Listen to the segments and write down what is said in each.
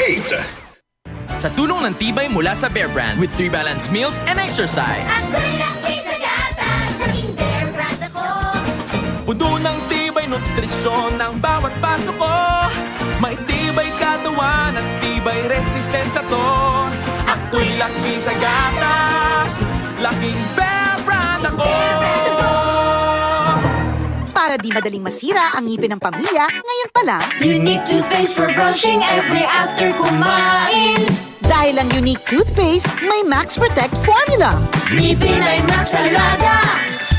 8. Sa tulong ng tibay mula sa Bear Brand with 3 balanced meals and exercise. Malaki sa gatas, naging Bear Brand ako. Puno ng tibay nutrisyon ng bawat paso ko. May tibay katawan at tibay resistensya to. Ako'y laki sa gatas, laking Bear Brand ako. Para di madaling masira ang ngipin ng pamilya, ngayon pa lang, Unique toothpaste for brushing every after kumain. dahil ang unique toothpaste, may Max Protect formula. Ngipin ay Max Alaga,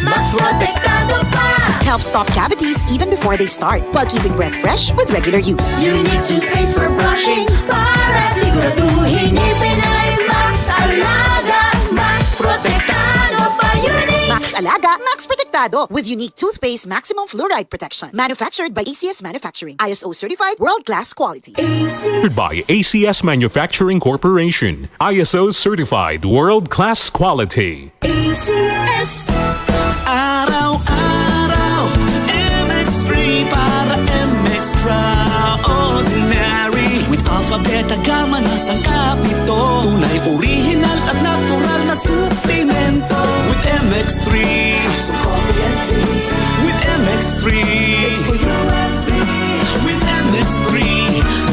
Max Protektado pa. Helps stop cavities even before they start, while keeping breath fresh with regular use. Unique toothpaste for brushing para siguraduhin ngipin ay Max Alaga, Max Protektado pa. Unique. Max Alaga, Max Protectado with unique toothpaste maximum fluoride protection. Manufactured by ACS Manufacturing. ISO certified world-class quality. By ACS Manufacturing Corporation. ISO certified world-class quality. ACS. Araw-araw, MX3 para MX-Traordinary. With Alpha, Beta, Gamma na sangkap nito. Tunay, original at natural na suplemento. With MX3, so coffee and tea. With MX3, it's for you and me. With MX3,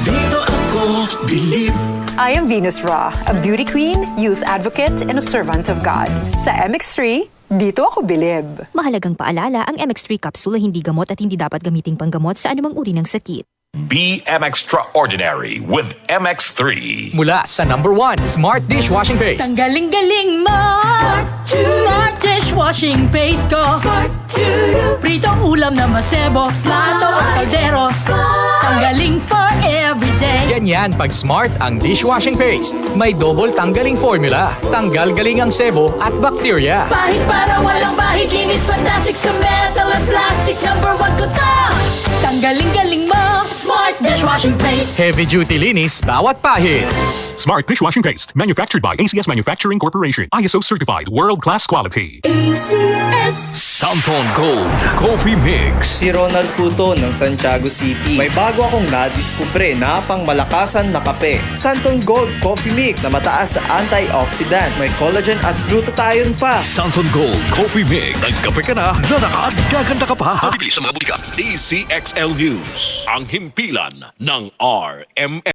dito ako believe. I am Venus Ra, a beauty queen, youth advocate, and a servant of God. Sa MX3, dito ako bilib. Mahalagang paalala, ang MX3 capsule ay hindi gamot at hindi dapat gamiting panggamot sa anumang uri ng sakit. Be extraordinary with MX3. Mula sa number 1, Smart Dishwashing Paste. Ang galing-galing mo! Smart dishwashing paste ko! Pritong ulam na masebo, plato at kaldero. Tanggaling for everyday. Ganyan pag Smart ang dishwashing paste. May double tanggaling formula. Tanggal galing ang sebo at bakterya. Bahid para walang bahid, linis fantastic sa metal at plastic. Number 1 ko to! Tanggaling-galing mo! Smart dishwashing paste! Heavy duty linis bawat pahid. Smart Dishwashing Paste. Manufactured by ACS Manufacturing Corporation. ISO certified world-class quality. ACS. Santon Gold Coffee Mix. Si Ronald Puto ng Santiago City. May bago akong nadiskubre na pangmalakasan na kape. Santon Gold Coffee Mix na mataas sa antioxidant. May collagen at glutathione pa. Santon Gold Coffee Mix. Nagkape ka na, lalakas, gaganda ka pa. Mabibili sa mga butika. DCXL News. Ang himpilan ng RMN.